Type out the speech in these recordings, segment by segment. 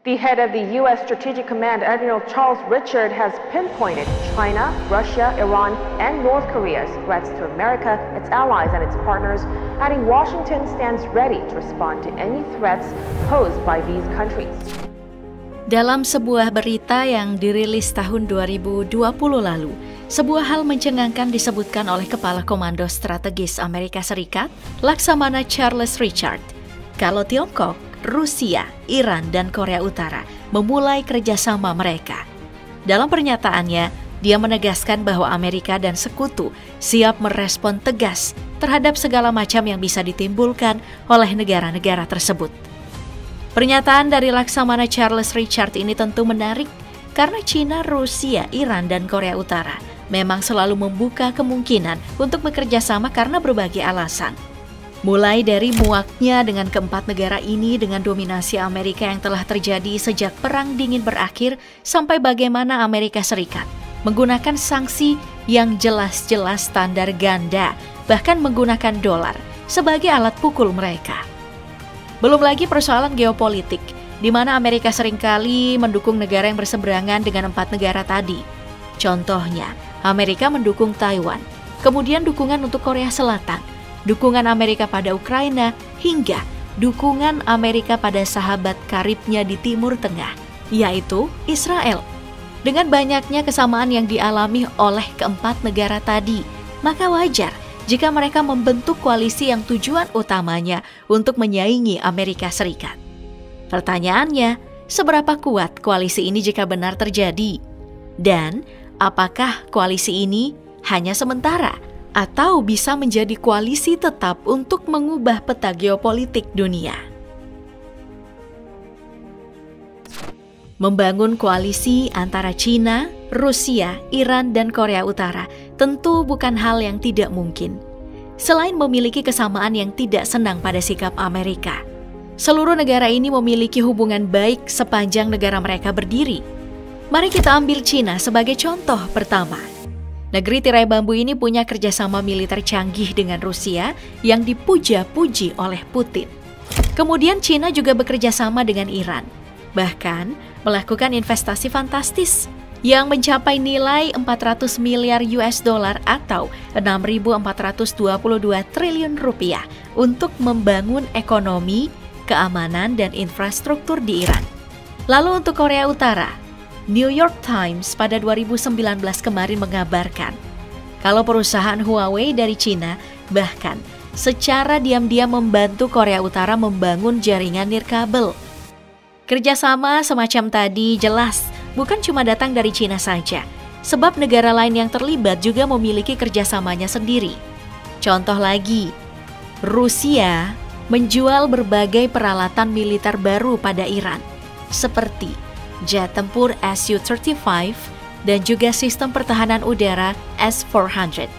The head of the U.S. Strategic Command, Admiral Charles Richard, has pinpointed China, Russia, Iran, and North Korea's threats to America, its allies, and its partners, adding Washington stands ready to respond to any threats posed by these countries. Dalam sebuah berita yang dirilis tahun 2020 lalu, sebuah hal mencengangkan disebutkan oleh Kepala Komando Strategis Amerika Serikat, Laksamana Charles Richard, kalau Tiongkok, Rusia, Iran, dan Korea Utara memulai kerjasama mereka. Dalam pernyataannya, dia menegaskan bahwa Amerika dan sekutu siap merespon tegas terhadap segala macam yang bisa ditimbulkan oleh negara-negara tersebut. Pernyataan dari Laksamana Charles Richard ini tentu menarik karena China, Rusia, Iran, dan Korea Utara memang selalu membuka kemungkinan untuk bekerja sama karena berbagai alasan. Mulai dari muaknya dengan keempat negara ini dengan dominasi Amerika yang telah terjadi sejak Perang Dingin berakhir, sampai bagaimana Amerika Serikat menggunakan sanksi yang jelas-jelas standar ganda, bahkan menggunakan dolar sebagai alat pukul mereka. Belum lagi persoalan geopolitik, di mana Amerika seringkali mendukung negara yang berseberangan dengan empat negara tadi. Contohnya, Amerika mendukung Taiwan, kemudian dukungan untuk Korea Selatan, dukungan Amerika pada Ukraina, hingga dukungan Amerika pada sahabat karibnya di Timur Tengah, yaitu Israel. Dengan banyaknya kesamaan yang dialami oleh keempat negara tadi, maka wajar jika mereka membentuk koalisi yang tujuan utamanya untuk menyaingi Amerika Serikat. Pertanyaannya, seberapa kuat koalisi ini jika benar terjadi? Dan apakah koalisi ini hanya sementara atau bisa menjadi koalisi tetap untuk mengubah peta geopolitik dunia? Membangun koalisi antara China, Rusia, Iran, dan Korea Utara tentu bukan hal yang tidak mungkin. Selain memiliki kesamaan yang tidak senang pada sikap Amerika, seluruh negara ini memiliki hubungan baik sepanjang negara mereka berdiri. Mari kita ambil China sebagai contoh pertama. Negeri tirai bambu ini punya kerjasama militer canggih dengan Rusia yang dipuja-puji oleh Putin. Kemudian China juga bekerja sama dengan Iran, bahkan melakukan investasi fantastis yang mencapai nilai 400 miliar US dollar atau 6.422 triliun rupiah untuk membangun ekonomi, keamanan, dan infrastruktur di Iran. Lalu untuk Korea Utara, New York Times pada 2019 kemarin mengabarkan kalau perusahaan Huawei dari China bahkan secara diam-diam membantu Korea Utara membangun jaringan nirkabel. Kerjasama semacam tadi jelas bukan cuma datang dari China saja, sebab negara lain yang terlibat juga memiliki kerjasamanya sendiri. Contoh lagi, Rusia menjual berbagai peralatan militer baru pada Iran, seperti jet tempur Su-35 dan juga sistem pertahanan udara S-400.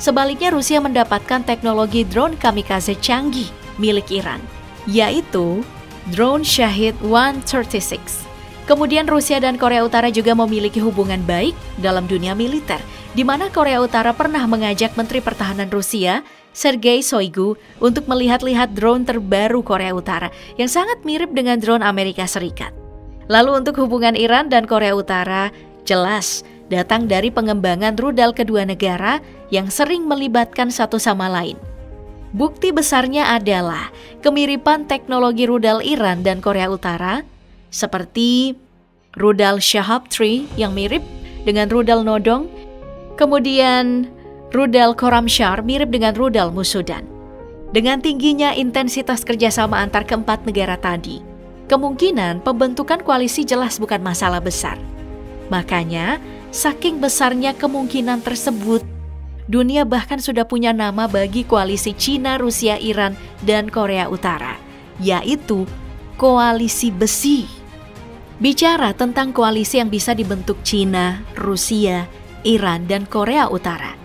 Sebaliknya Rusia mendapatkan teknologi drone kamikaze canggih milik Iran, yaitu drone Shahid 136. Kemudian Rusia dan Korea Utara juga memiliki hubungan baik dalam dunia militer, di mana Korea Utara pernah mengajak Menteri Pertahanan Rusia, Sergei Shoigu, untuk melihat-lihat drone terbaru Korea Utara yang sangat mirip dengan drone Amerika Serikat. Lalu untuk hubungan Iran dan Korea Utara, jelas datang dari pengembangan rudal kedua negara yang sering melibatkan satu sama lain. Bukti besarnya adalah kemiripan teknologi rudal Iran dan Korea Utara, seperti rudal Shahab 3 yang mirip dengan rudal Nodong, kemudian rudal Khorramshahr mirip dengan rudal Musudan. Dengan tingginya intensitas kerjasama antar keempat negara tadi, kemungkinan pembentukan koalisi jelas bukan masalah besar. Makanya, saking besarnya kemungkinan tersebut, dunia bahkan sudah punya nama bagi koalisi China, Rusia, Iran, dan Korea Utara, yaitu Koalisi Besi. Bicara tentang koalisi yang bisa dibentuk China, Rusia, Iran, dan Korea Utara,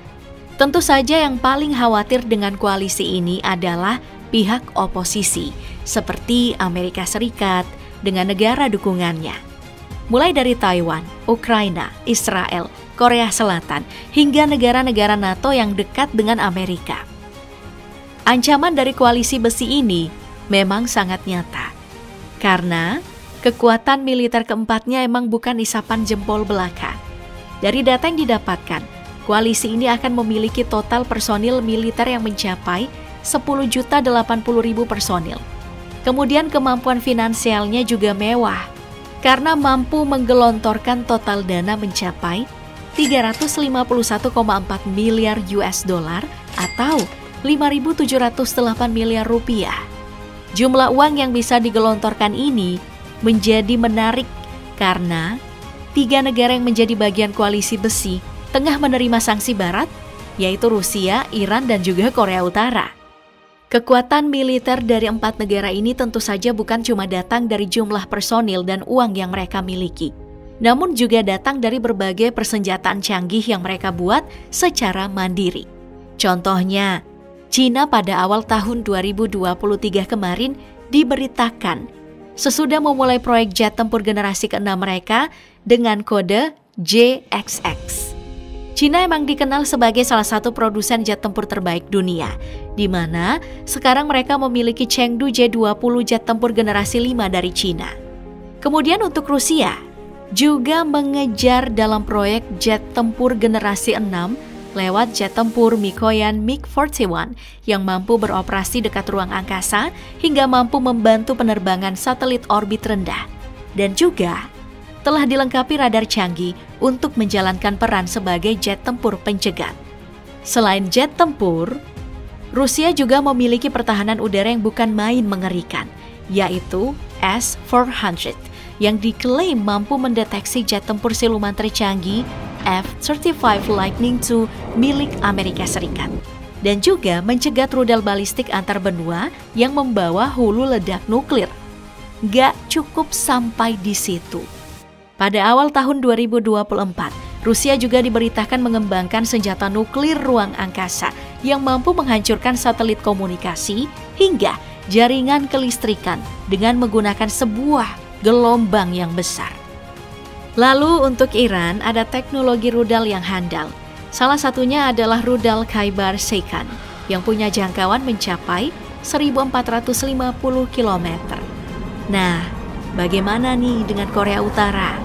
tentu saja yang paling khawatir dengan koalisi ini adalah pihak oposisi, seperti Amerika Serikat dengan negara dukungannya. Mulai dari Taiwan, Ukraina, Israel, Korea Selatan, hingga negara-negara NATO yang dekat dengan Amerika. Ancaman dari koalisi besi ini memang sangat nyata, karena Kekuatan militer keempatnya emang bukan isapan jempol belaka. Dari data yang didapatkan, koalisi ini akan memiliki total personil militer yang mencapai 10.080.000 personil. Kemudian kemampuan finansialnya juga mewah, karena mampu menggelontorkan total dana mencapai 351,4 miliar US dollar atau 5.708 miliar rupiah. Jumlah uang yang bisa digelontorkan ini menjadi menarik karena 3 negara yang menjadi bagian koalisi besi tengah menerima sanksi barat, yaitu Rusia, Iran, dan juga Korea Utara. Kekuatan militer dari 4 negara ini tentu saja bukan cuma datang dari jumlah personil dan uang yang mereka miliki, namun juga datang dari berbagai persenjataan canggih yang mereka buat secara mandiri. Contohnya, Cina pada awal tahun 2023 kemarin diberitakan sesudah memulai proyek jet tempur generasi ke-6 mereka dengan kode JXX. Cina emang dikenal sebagai salah satu produsen jet tempur terbaik dunia, di mana sekarang mereka memiliki Chengdu J-20 jet tempur generasi 5 dari Cina. Kemudian untuk Rusia, juga mengejar dalam proyek jet tempur generasi 6 lewat jet tempur Mikoyan MiG-41 yang mampu beroperasi dekat ruang angkasa hingga mampu membantu penerbangan satelit orbit rendah. Dan juga telah dilengkapi radar canggih untuk menjalankan peran sebagai jet tempur pencegat. Selain jet tempur, Rusia juga memiliki pertahanan udara yang bukan main mengerikan, yaitu S-400 yang diklaim mampu mendeteksi jet tempur siluman tercanggih F-35 Lightning II milik Amerika Serikat, dan juga mencegat rudal balistik antar benua yang membawa hulu ledak nuklir. Gak cukup sampai di situ. Pada awal tahun 2024, Rusia juga diberitakan mengembangkan senjata nuklir ruang angkasa yang mampu menghancurkan satelit komunikasi hingga jaringan kelistrikan dengan menggunakan sebuah gelombang yang besar. Lalu untuk Iran ada teknologi rudal yang handal. Salah satunya adalah rudal Khaibar-Sheikhan yang punya jangkauan mencapai 1.450 km. Nah, bagaimana nih dengan Korea Utara?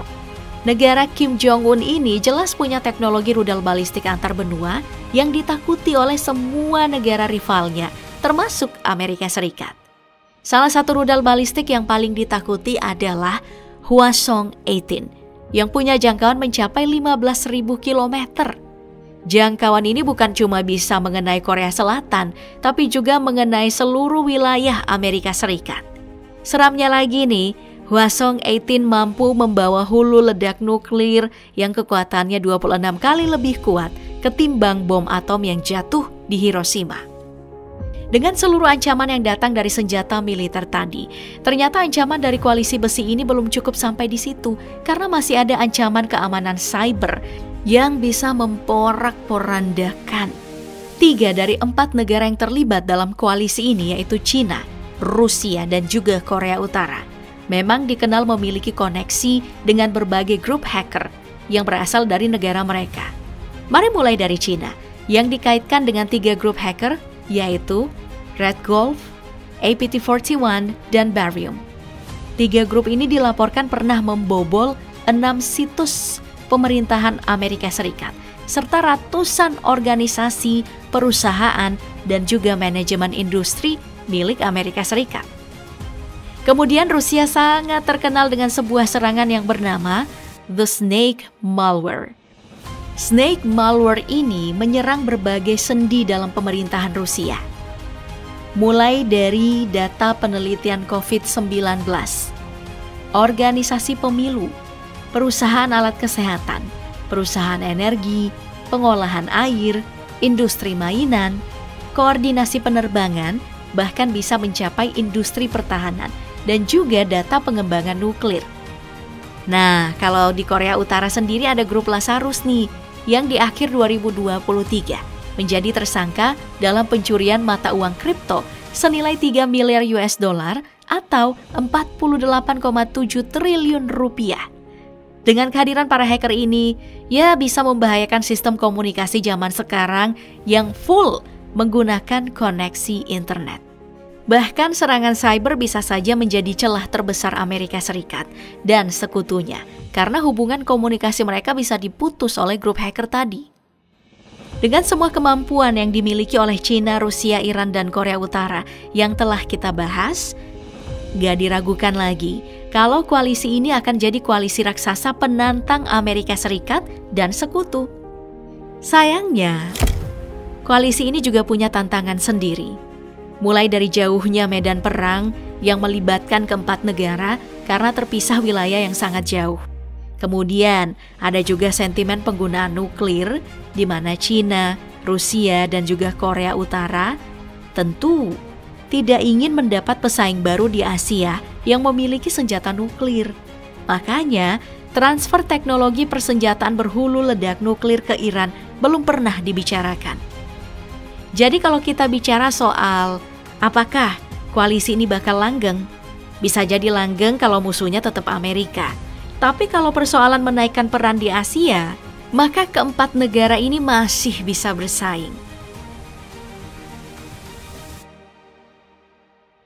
Negara Kim Jong-un ini jelas punya teknologi rudal balistik antar benua yang ditakuti oleh semua negara rivalnya, termasuk Amerika Serikat. Salah satu rudal balistik yang paling ditakuti adalah Hwasong-18 yang punya jangkauan mencapai 15.000 km. Jangkauan ini bukan cuma bisa mengenai Korea Selatan, tapi juga mengenai seluruh wilayah Amerika Serikat. Seramnya lagi nih, Hwasong-18 mampu membawa hulu ledak nuklir yang kekuatannya 26 kali lebih kuat ketimbang bom atom yang jatuh di Hiroshima. Dengan seluruh ancaman yang datang dari senjata militer tadi, ternyata ancaman dari koalisi besi ini belum cukup sampai di situ karena masih ada ancaman keamanan cyber yang bisa memporak-porandakan. 3 dari 4 negara yang terlibat dalam koalisi ini yaitu Cina, Rusia, dan juga Korea Utara memang dikenal memiliki koneksi dengan berbagai grup hacker yang berasal dari negara mereka. Mari mulai dari Cina yang dikaitkan dengan 3 grup hacker yaitu Red Golf, APT41, dan Barium. 3 grup ini dilaporkan pernah membobol 6 situs pemerintahan Amerika Serikat, serta ratusan organisasi, perusahaan, dan juga manajemen industri milik Amerika Serikat. Kemudian Rusia sangat terkenal dengan sebuah serangan yang bernama The Snake Malware. Snake Malware ini menyerang berbagai sendi dalam pemerintahan Rusia. Mulai dari data penelitian COVID-19, organisasi pemilu, perusahaan alat kesehatan, perusahaan energi, pengolahan air, industri mainan, koordinasi penerbangan, bahkan bisa mencapai industri pertahanan, dan juga data pengembangan nuklir. Nah, kalau di Korea Utara sendiri ada grup Lazarus nih, yang di akhir 2023 menjadi tersangka dalam pencurian mata uang kripto senilai 3 miliar US dollar atau 48,7 triliun rupiah. Dengan kehadiran para hacker ini, ya bisa membahayakan sistem komunikasi zaman sekarang yang full menggunakan koneksi internet. Bahkan serangan cyber bisa saja menjadi celah terbesar Amerika Serikat dan sekutunya, karena hubungan komunikasi mereka bisa diputus oleh grup hacker tadi. Dengan semua kemampuan yang dimiliki oleh China, Rusia, Iran, dan Korea Utara yang telah kita bahas, gak diragukan lagi kalau koalisi ini akan jadi koalisi raksasa penantang Amerika Serikat dan sekutu. Sayangnya, koalisi ini juga punya tantangan sendiri. Mulai dari jauhnya medan perang yang melibatkan keempat negara karena terpisah wilayah yang sangat jauh. Kemudian ada juga sentimen penggunaan nuklir di mana China, Rusia, dan juga Korea Utara tentu tidak ingin mendapat pesaing baru di Asia yang memiliki senjata nuklir. Makanya transfer teknologi persenjataan berhulu ledak nuklir ke Iran belum pernah dibicarakan. Jadi kalau kita bicara soal apakah koalisi ini bakal langgeng, bisa jadi langgeng kalau musuhnya tetap Amerika. Tapi kalau persoalan menaikkan peran di Asia, maka keempat negara ini masih bisa bersaing.